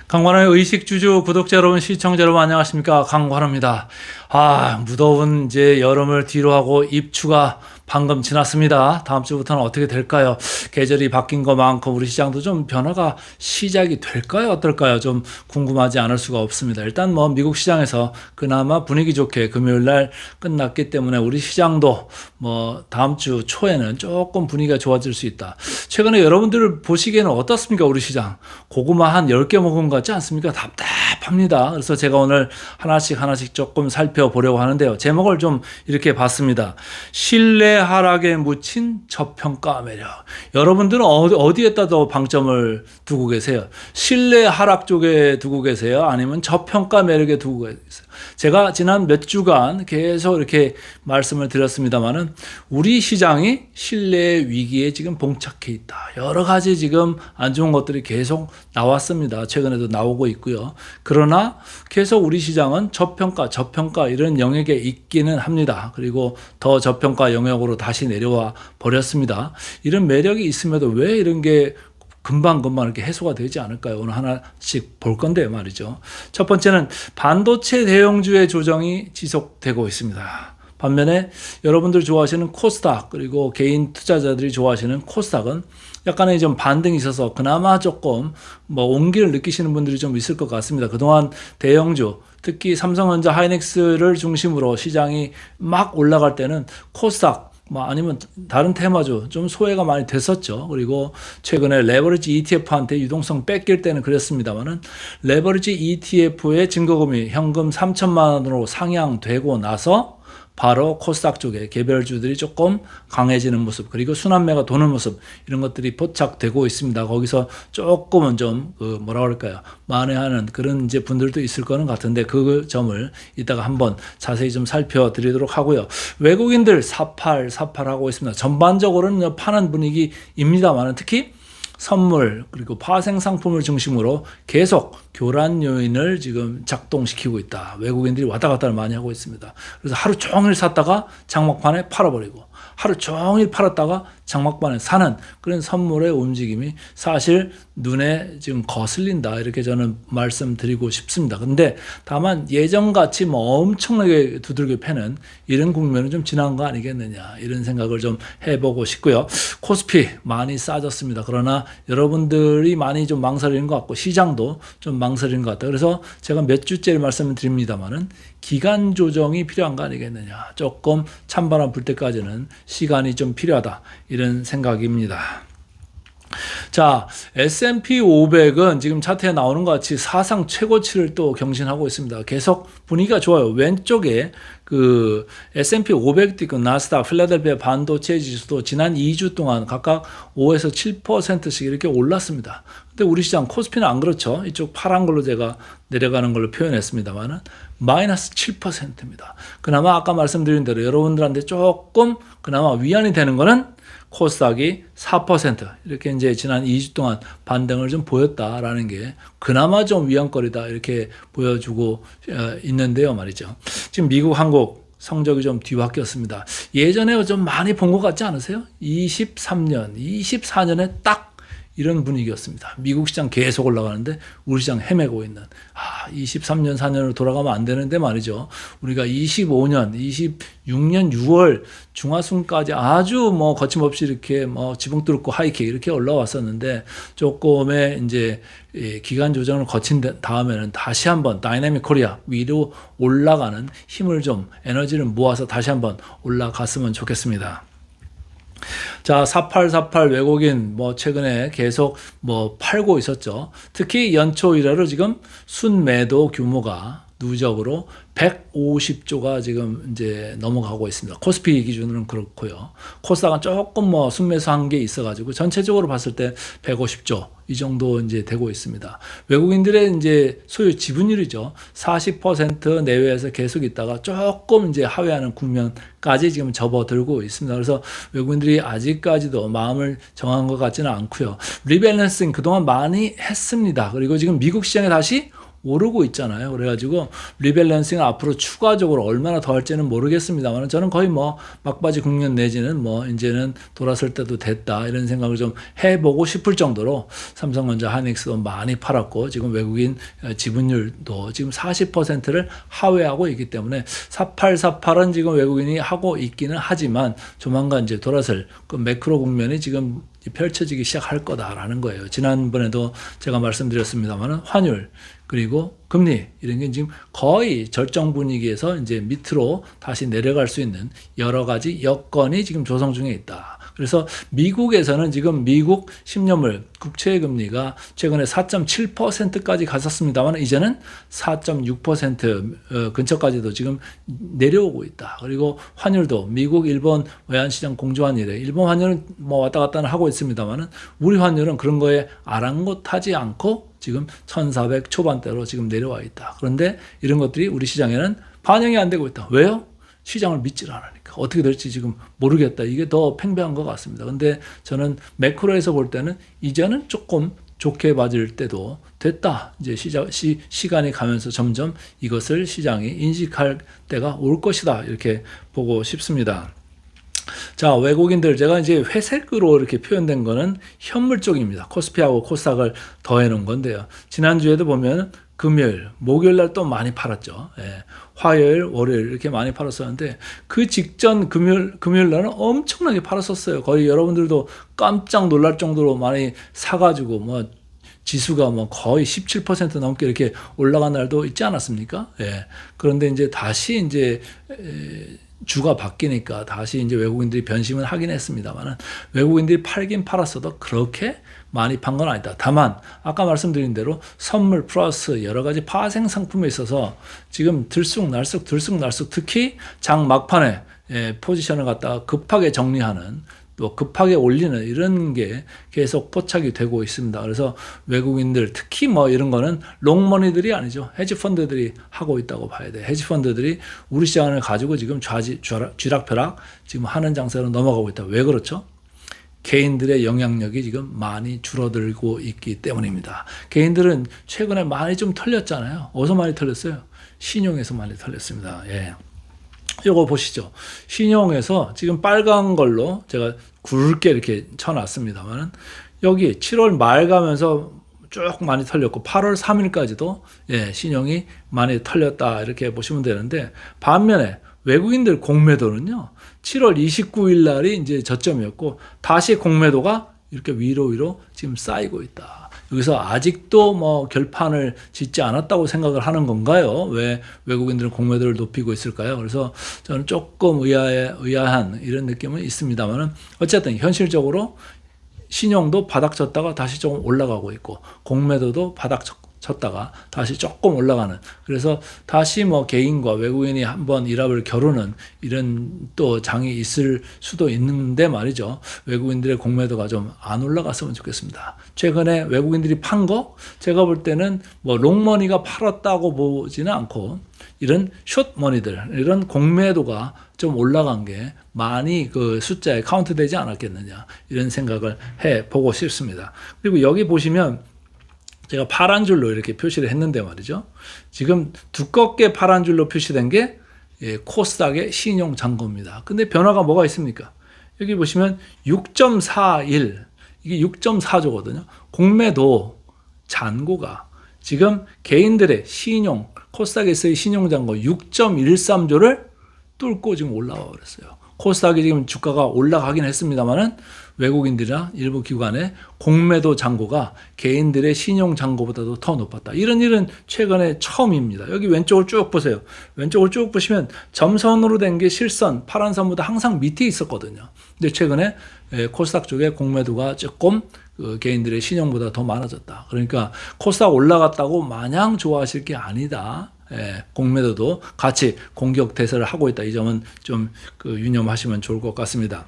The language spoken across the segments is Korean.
강관의 의식주주 구독자 여러분, 시청자 여러분 안녕하십니까? 강관호입니다. 무더운 이제 여름을 뒤로 하고 입추가 방금 지났습니다. 다음 주부터는 어떻게 될까요? 계절이 바뀐 것만큼 우리 시장도 좀 변화가 시작이 될까요? 어떨까요? 좀 궁금하지 않을 수가 없습니다. 일단 뭐 미국 시장에서 그나마 분위기 좋게 금요일 날 끝났기 때문에 우리 시장도 뭐 다음 주 초에는 조금 분위기가 좋아질 수 있다. 최근에 여러분들 보시기에는 어떻습니까? 우리 시장 고구마 한 10개 먹은 것 같지 않습니까? 답답합니다. 그래서 제가 오늘 하나씩 조금 살펴보려고 하는데요. 제목을 좀 이렇게 봤습니다. 신뢰 하락에 묻힌 저평가 매력. 여러분들은 어디에다 더 방점을 두고 계세요? 신뢰 하락 쪽에 두고 계세요? 아니면 저평가 매력에 두고 계세요? 제가 지난 몇 주간 계속 이렇게 말씀을 드렸습니다만은 우리 시장이 신뢰 위기에 지금 봉착해 있다. 여러 가지 지금 안 좋은 것들이 계속 나왔습니다. 최근에도 나오고 있고요. 그러나 계속 우리 시장은 저평가 이런 영역에 있기는 합니다. 그리고 더 저평가 영역으로 다시 내려와 버렸습니다. 이런 매력이 있음에도 왜 이런 게 금방 이렇게 해소가 되지 않을까요? 오늘 하나씩 볼 건데 말이죠. 첫 번째는 반도체 대형주의 조정이 지속되고 있습니다. 반면에 여러분들 좋아하시는 코스닥, 그리고 개인 투자자들이 좋아하시는 코스닥은 약간의 좀 반등이 있어서 그나마 조금 온기를 느끼시는 분들이 좀 있을 것 같습니다. 그동안 대형주, 특히 삼성전자, 하이닉스를 중심으로 시장이 막 올라갈 때는 코스닥 아니면 다른 테마주 좀 소외가 많이 됐었죠. 그리고 최근에 레버리지 ETF한테 유동성 뺏길 때는 그랬습니다만은 레버리지 ETF의 증거금이 현금 3천만 원으로 상향되고 나서 바로 코스닥 쪽에 개별주들이 조금 강해지는 모습, 그리고 순환매가 도는 모습, 이런 것들이 포착되고 있습니다. 거기서 조금은 좀 만회하는 그런 이제 분들도 있을 거는 같은데 그 점을 이따가 한번 자세히 좀 살펴드리도록 하고요. 외국인들 사팔 하고 있습니다. 전반적으로는 파는 분위기입니다만 특히 선물 그리고 파생 상품을 중심으로 계속 교란 요인을 지금 작동시키고 있다. 외국인들이 왔다 갔다를 많이 하고 있습니다. 그래서 하루 종일 샀다가 장막판에 팔아버리고, 하루 종일 팔았다가 장막판에 사는 그런 선물의 움직임이 사실 눈에 지금 거슬린다, 이렇게 저는 말씀드리고 싶습니다. 근데 다만 예전같이 엄청나게 두들겨 패는 이런 국면은 좀 지난 거 아니겠느냐, 이런 생각을 좀 해보고 싶고요. 코스피 많이 싸졌습니다. 그러나 여러분들이 많이 좀 망설이는 것 같고 시장도 좀 망설이는 것 같다. 그래서 제가 몇 주째 말씀을 드립니다만은 기간 조정이 필요한 거 아니겠느냐, 조금 찬바람 불 때까지는 시간이 좀 필요하다, 이런 생각입니다. 자, S&P 500은 지금 차트에 나오는 것 같이 사상 최고치를 또 경신하고 있습니다. 계속 분위기가 좋아요. 왼쪽에 그 S&P 500도 있고 나스닥, 필라델피아 반도체 지수도 지난 2주 동안 각각 5에서 7%씩 이렇게 올랐습니다. 근데 우리 시장 코스피는 안 그렇죠. 이쪽 파란 걸로 제가 내려가는 걸로 표현했습니다만은 마이너스 7%입니다. 그나마 아까 말씀드린 대로 여러분들한테 조금 그나마 위안이 되는 거는 코스닥이 4% 이렇게 이제 지난 2주 동안 반등을 좀 보였다라는 게 그나마 좀 위안거리다, 이렇게 보여주고 있는데요 말이죠. 지금 미국, 한국 성적이 좀 뒤바뀌었습니다. 예전에 좀 많이 본 것 같지 않으세요? 23년, 24년에 딱 이런 분위기였습니다. 미국 시장 계속 올라가는데 우리 시장 헤매고 있는, 23년, 4년으로 돌아가면 안 되는데 말이죠. 우리가 25년, 26년 6월 중하순까지 아주 거침없이 이렇게 지붕 뚫고 하이킥 이렇게 올라왔었는데 조금의 이제 기간 조정을 거친 다음에는 다시 한번 다이내믹 코리아 위로 올라가는 힘을 좀, 에너지를 모아서 다시 한번 올라갔으면 좋겠습니다. 자, 48 외국인 최근에 계속 팔고 있었죠. 특히 연초 1회로 지금 순매도 규모가 누적으로 150조가 지금 이제 넘어가고 있습니다. 코스피 기준으로는 그렇고요. 코스닥은 조금 순매수한 게 있어가지고 전체적으로 봤을 때 150조 이 정도 이제 되고 있습니다. 외국인들의 이제 소유 지분율이죠. 40% 내외에서 계속 있다가 조금 이제 하회하는 국면까지 지금 접어들고 있습니다. 그래서 외국인들이 아직까지도 마음을 정한 것 같지는 않고요. 리밸런싱 그동안 많이 했습니다. 그리고 지금 미국 시장에 다시 오르고 있잖아요. 그래가지고 리밸런싱을 앞으로 추가적으로 얼마나 더 할지는 모르겠습니다만 저는 거의 뭐 막바지 국면 내지는 뭐 이제는 돌아설 때도 됐다 이런 생각을 좀 해보고 싶을 정도로 삼성전자, 하이닉스도 많이 팔았고 지금 외국인 지분율도 지금 40%를 하회하고 있기 때문에 4848은 지금 외국인이 하고 있기는 하지만 조만간 이제 돌아설 그 매크로 국면이 지금 펼쳐지기 시작할 거다라는 거예요. 지난번에도 제가 말씀드렸습니다만 환율 그리고 금리 이런 게 지금 거의 절정 분위기에서 이제 밑으로 다시 내려갈 수 있는 여러 가지 여건이 지금 조성 중에 있다. 그래서 미국에서는 지금 미국 10년물 국채 금리가 최근에 4.7%까지 갔었습니다만 이제는 4.6% 근처까지도 지금 내려오고 있다. 그리고 환율도 미국, 일본 외환시장 공조환율에 일본 환율은 뭐 왔다 갔다 하고 있습니다만 우리 환율은 그런 거에 아랑곳하지 않고 지금 1400 초반대로 지금 내려와 있다. 그런데 이런 것들이 우리 시장에는 반영이 안 되고 있다. 왜요? 시장을 믿질 않으니까. 어떻게 될지 지금 모르겠다. 이게 더 팽배한 것 같습니다. 근데 저는 매크로에서 볼 때는 이제는 조금 좋게 맞을 때도 됐다. 이제 시간이 가면서 점점 이것을 시장이 인식할 때가 올 것이다. 이렇게 보고 싶습니다. 자, 외국인들 제가 이제 회색으로 이렇게 표현된 거는 현물 쪽입니다. 코스피하고 코스닥을 더해 놓은 건데요. 지난주에도 보면 금요일, 목요일 날 또 많이 팔았죠. 예. 화요일, 월요일 이렇게 많이 팔았었는데 그 직전 금요일 날은 엄청나게 팔았었어요. 거의 여러분들도 깜짝 놀랄 정도로 많이 사가지고 뭐 지수가 뭐 거의 17% 넘게 이렇게 올라간 날도 있지 않았습니까? 예. 그런데 이제 다시 이제 주가 바뀌니까 다시 이제 외국인들이 변심을 하긴 했습니다만은 외국인들이 팔긴 팔았어도 그렇게 많이 판 건 아니다. 다만 아까 말씀드린 대로 선물 플러스 여러 가지 파생 상품에 있어서 지금 들쑥날쑥 특히 장 막판에 포지션을 갖다가 급하게 정리하는 또 급하게 올리는 이런 게 계속 포착이 되고 있습니다. 그래서 외국인들 특히 뭐 이런 거는 롱머니들이 아니죠. 헤지펀드들이 하고 있다고 봐야 돼. 헤지펀드들이 우리 시장을 가지고 지금 쥐락펴락 지금 하는 장세로 넘어가고 있다. 왜 그렇죠? 개인들의 영향력이 지금 많이 줄어들고 있기 때문입니다. 개인들은 최근에 많이 좀 털렸잖아요. 어디서 많이 털렸어요? 신용에서 많이 털렸습니다. 예. 이거 보시죠. 신용에서 지금 빨간 걸로 제가 굵게 이렇게 쳐놨습니다만 여기 7월 말 가면서 쭉 많이 털렸고 8월 3일까지도 신용이 많이 털렸다 이렇게 보시면 되는데 반면에 외국인들 공매도는요 7월 29일 날이 이제 저점이었고 다시 공매도가 이렇게 위로 지금 쌓이고 있다. 여기서 아직도 뭐 결판을 짓지 않았다고 생각을 하는 건가요? 왜 외국인들은 공매도를 높이고 있을까요? 그래서 저는 조금 의아한 이런 느낌은 있습니다만은 어쨌든 현실적으로 신용도 바닥 쳤다가 다시 조금 올라가고 있고 공매도도 바닥 쳤다가 다시 조금 올라가는 그래서 다시 뭐 개인과 외국인이 한번 일합을 겨루는 이런 또 장이 있을 수도 있는데 말이죠. 외국인들의 공매도가 좀 안 올라갔으면 좋겠습니다. 최근에 외국인들이 판 거 제가 볼 때는 뭐 롱머니가 팔았다고 보지는 않고 이런 숏머니들 이런 공매도가 좀 올라간 게 많이 그 숫자에 카운트되지 않았겠느냐 이런 생각을 해보고 싶습니다. 그리고 여기 보시면 제가 파란 줄로 이렇게 표시를 했는데 말이죠. 지금 두껍게 파란 줄로 표시된 게 코스닥의 신용 잔고입니다. 근데 변화가 뭐가 있습니까? 여기 보시면 6.41 이게 6.4조거든요. 공매도 잔고가 지금 개인들의 신용 코스닥에서의 신용 잔고 6.13조를 뚫고 지금 올라와 버렸어요. 코스닥이 지금 주가가 올라가긴 했습니다만은 외국인들이나 일부 기관의 공매도 잔고가 개인들의 신용 잔고보다도 더 높았다. 이런 일은 최근에 처음입니다. 여기 왼쪽을 쭉 보세요. 왼쪽을 쭉 보시면 점선으로 된 게 실선, 파란 선보다 항상 밑에 있었거든요. 근데 최근에 코스닥 쪽에 공매도가 조금 개인들의 신용보다 더 많아졌다. 그러니까 코스닥 올라갔다고 마냥 좋아하실 게 아니다. 공매도도 같이 공격 대세를 하고 있다. 이 점은 좀 유념하시면 좋을 것 같습니다.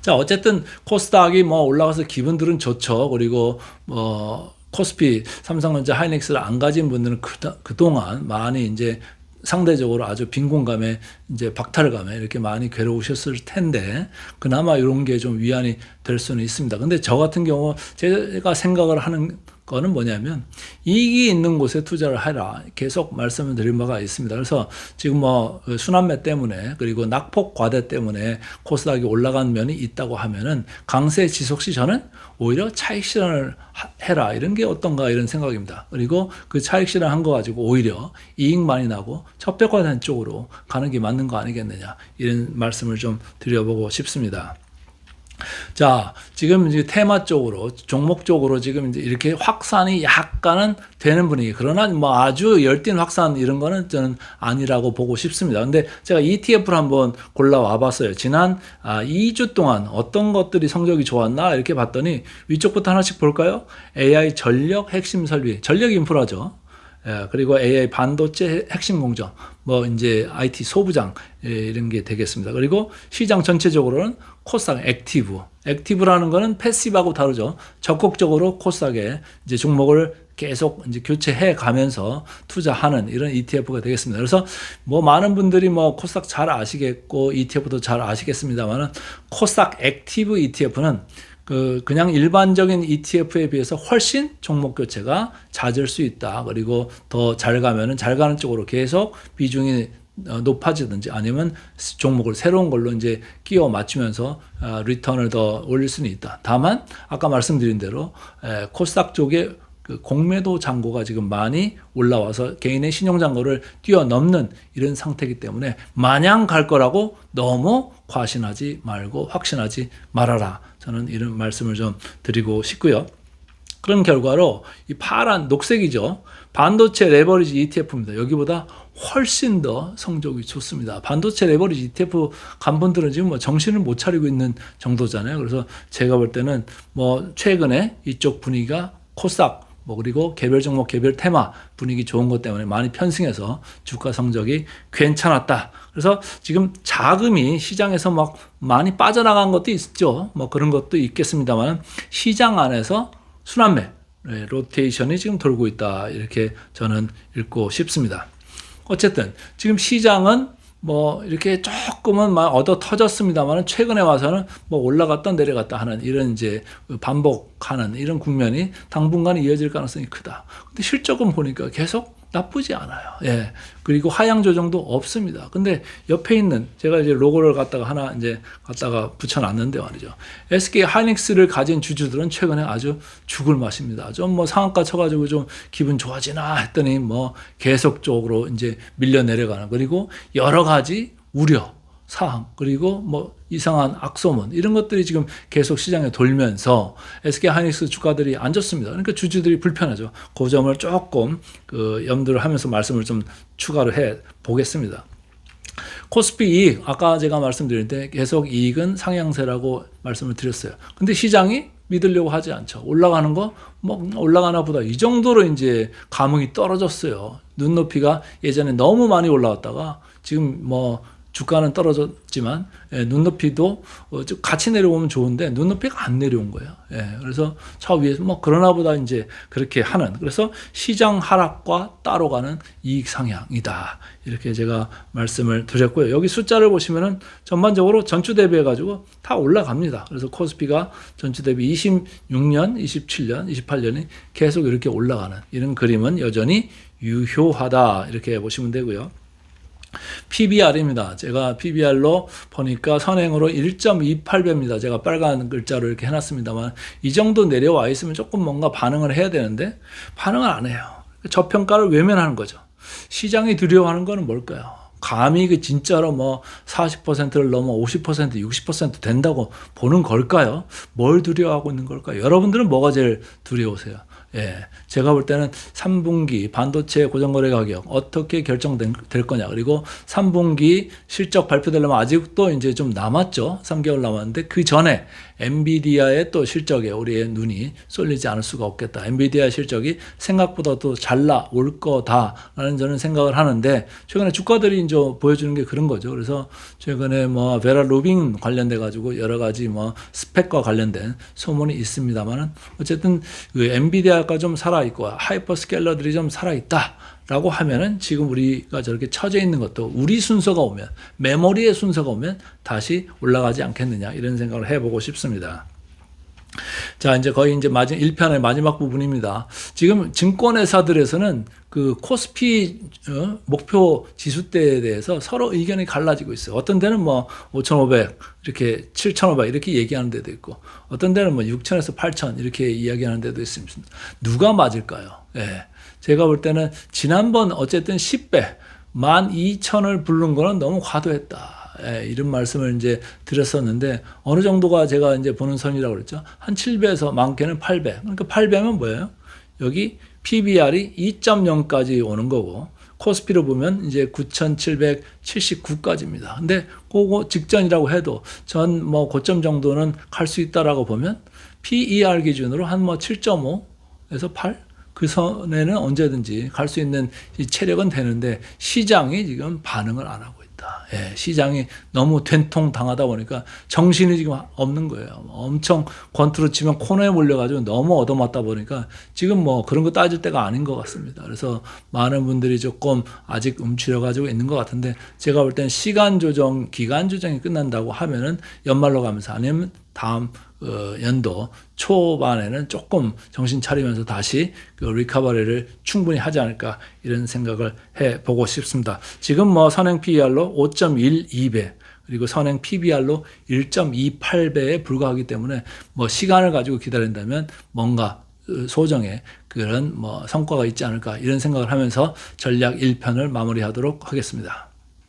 자, 어쨌든 코스닥이 뭐 올라가서 기분들은 좋죠. 그리고 뭐 코스피, 삼성전자, 하이닉스를 안 가진 분들은 그동안 많이 이제 상대적으로 아주 빈곤감에 이제 박탈감에 이렇게 많이 괴로우셨을 텐데 그나마 이런 게 좀 위안이 될 수는 있습니다. 근데 저 같은 경우 제가 생각을 하는 거는 뭐냐면 이익이 있는 곳에 투자를 해라. 계속 말씀을 드린 바가 있습니다. 그래서 지금 뭐 순환매 때문에 그리고 낙폭 과대 때문에 코스닥이 올라간 면이 있다고 하면은 강세 지속 시 저는 오히려 차익 실현을 해라. 이런 게 어떤가 이런 생각입니다. 그리고 그 차익 실현한 거 가지고 오히려 이익 많이 나고 첩백화된 쪽으로 가는 게 맞는 거 아니겠느냐. 이런 말씀을 좀 드려보고 싶습니다. 자, 지금 이제 테마 쪽으로, 종목 쪽으로 지금 이제 이렇게 확산이 약간은 되는 분위기. 그러나 뭐 아주 열띤 확산 이런 거는 저는 아니라고 보고 싶습니다. 근데 제가 ETF를 한번 골라와 봤어요. 지난 2주 동안 어떤 것들이 성적이 좋았나 이렇게 봤더니 위쪽부터 하나씩 볼까요? AI 전력 핵심 설비, 전력 인프라죠. 예, 그리고 AI 반도체 핵심 공정, 뭐 이제 IT 소부장 이런 게 되겠습니다. 그리고 시장 전체적으로는 코스닥 액티브라는 거는 패시브하고 다르죠. 적극적으로 코스닥에 이제 종목을 계속 이제 교체해 가면서 투자하는 이런 ETF가 되겠습니다. 그래서 뭐 많은 분들이 뭐 코스닥 잘 아시겠고 ETF도 잘 아시겠습니다만은 코스닥 액티브 ETF는 그냥 일반적인 ETF에 비해서 훨씬 종목 교체가 잦을 수 있다. 그리고 더 잘 가면은 잘 가는 쪽으로 계속 비중이 높아지든지 아니면 종목을 새로운 걸로 이제 끼워 맞추면서 리턴을 더 올릴 수는 있다. 다만 아까 말씀드린 대로 코스닥 쪽에 그 공매도 잔고가 지금 많이 올라와서 개인의 신용 잔고를 뛰어넘는 이런 상태이기 때문에 마냥 갈 거라고 너무 과신하지 말고 확신하지 말아라. 저는 이런 말씀을 좀 드리고 싶고요. 그런 결과로 이 파란 녹색이죠. 반도체 레버리지 ETF입니다. 여기보다 훨씬 더 성적이 좋습니다. 반도체 레버리지 ETF 간 분들은 지금 뭐 정신을 못 차리고 있는 정도잖아요. 그래서 제가 볼 때는 뭐 최근에 이쪽 분위기가 코스닥 뭐 그리고 개별 종목 개별 테마 분위기 좋은 것 때문에 많이 편승해서 주가 성적이 괜찮았다. 그래서 지금 자금이 시장에서 막 많이 빠져나간 것도 있죠. 뭐 그런 것도 있겠습니다만 시장 안에서 순환매 로테이션이 지금 돌고 있다. 이렇게 저는 읽고 싶습니다. 어쨌든 지금 시장은 뭐 이렇게 조금은 막 얻어 터졌습니다만 최근에 와서는 뭐 올라갔다 내려갔다 하는 이런 이제 반복하는 이런 국면이 당분간 이어질 가능성이 크다. 근데 실적은 보니까 계속 나쁘지 않아요. 예. 그리고 하향 조정도 없습니다. 근데 옆에 있는 제가 이제 로고를 갖다가 하나 이제 갖다가 붙여놨는데 말이죠. SK 하이닉스를 가진 주주들은 최근에 아주 죽을 맛입니다. 좀 뭐 상한가 쳐가지고 좀 기분 좋아지나 했더니 뭐 계속적으로 이제 밀려 내려가는 그리고 여러 가지 우려 사항 그리고 뭐 이상한 악소문 이런 것들이 지금 계속 시장에 돌면서 SK 하이닉스 주가들이 안 좋습니다. 그러니까 주주들이 불편하죠. 그 점을 조금 염두를 하면서 말씀을 좀 추가를 해 보겠습니다. 코스피 이익 아까 제가 말씀드릴 때 계속 이익은 상향세라고 말씀을 드렸어요. 근데 시장이 믿으려고 하지 않죠. 올라가는 거 뭐 올라가나 보다 이 정도로 이제 감흥이 떨어졌어요. 눈높이가 예전에 너무 많이 올라왔다가 지금 뭐 주가는 떨어졌지만 눈높이도 같이 내려오면 좋은데 눈높이가 안 내려온 거예요. 그래서 차 위에서 뭐 그러나 보다 이제 그렇게 하는 그래서 시장 하락과 따로 가는 이익 상향이다. 이렇게 제가 말씀을 드렸고요. 여기 숫자를 보시면은 전반적으로 전주 대비해 가지고 다 올라갑니다. 그래서 코스피가 전주 대비 26년, 27년, 28년이 계속 이렇게 올라가는 이런 그림은 여전히 유효하다. 이렇게 보시면 되고요. PBR입니다. 제가 PBR로 보니까 선행으로 1.28배입니다. 제가 빨간 글자로 이렇게 해놨습니다만 이 정도 내려와 있으면 조금 뭔가 반응을 해야 되는데 반응을 안 해요. 저평가를 외면하는 거죠. 시장이 두려워하는 거는 뭘까요? 감히 그 진짜로 뭐 40%를 넘어 50%, 60% 된다고 보는 걸까요? 뭘 두려워하고 있는 걸까요? 여러분들은 뭐가 제일 두려우세요? 제가 볼 때는 3분기 반도체 고정거래 가격 어떻게 결정될 거냐 그리고 3분기 실적 발표되려면 아직도 이제 좀 남았죠. 3개월 남았는데 그 전에 엔비디아의 또 실적에 우리의 눈이 쏠리지 않을 수가 없겠다. 엔비디아 실적이 생각보다도 잘 나올 거다라는 저는 생각을 하는데 최근에 주가들이 이제 보여주는 게 그런 거죠. 그래서 최근에 뭐 베라 루빙 관련돼 가지고 여러 가지 뭐 스펙과 관련된 소문이 있습니다만은 어쨌든 그 엔비디아가 좀 살아 있고 하이퍼스케일러들이 좀 살아 있다. 라고 하면은 지금 우리가 저렇게 처져 있는 것도 우리 순서가 오면 메모리의 순서가 오면 다시 올라가지 않겠느냐 이런 생각을 해보고 싶습니다. 자, 이제 거의 이제 1편의 마지막 부분입니다. 지금 증권회사들에서는 그 코스피 목표 지수대에 대해서 서로 의견이 갈라지고 있어요. 어떤 데는 뭐 5,500 이렇게 7,500 이렇게 얘기하는 데도 있고, 어떤 데는 뭐 6,000에서 8,000 이렇게 이야기하는 데도 있습니다. 누가 맞을까요? 예. 제가 볼 때는 지난번 어쨌든 10배 12,000을 부른 거는 너무 과도했다. 예, 이런 말씀을 이제 드렸었는데, 어느 정도가 제가 이제 보는 선이라고 그랬죠. 한 7배에서 많게는 8배. 그러니까 8배면 뭐예요? 여기 PBR이 2.0까지 오는 거고, 코스피로 보면 이제 9,779까지입니다. 근데 그거 직전이라고 해도 전 뭐 고점 정도는 갈 수 있다라고 보면 PER 기준으로 한 뭐 7.5에서 8? 그 선에는 언제든지 갈 수 있는 이 체력은 되는데, 시장이 지금 반응을 안 하고 있다. 예, 시장이 너무 된통 당하다 보니까 정신이 지금 없는 거예요. 엄청 권투로 치면 코너에 몰려가지고 너무 얻어맞다 보니까 지금 뭐 그런 거 따질 때가 아닌 것 같습니다. 그래서 많은 분들이 조금 아직 움츠려가지고 있는 것 같은데, 제가 볼 땐 시간 조정, 기간 조정이 끝난다고 하면은 연말로 가면서, 아니면 다음 연도 초반에는 조금 정신 차리면서 다시 그 리커버리를 충분히 하지 않을까, 이런 생각을 해보고 싶습니다. 지금 뭐 선행 PER로 5.12배, 그리고 선행 PBR로 1.28배에 불과하기 때문에 뭐 시간을 가지고 기다린다면 뭔가 소정의 그런 뭐 성과가 있지 않을까, 이런 생각을 하면서 전략 1편을 마무리하도록 하겠습니다.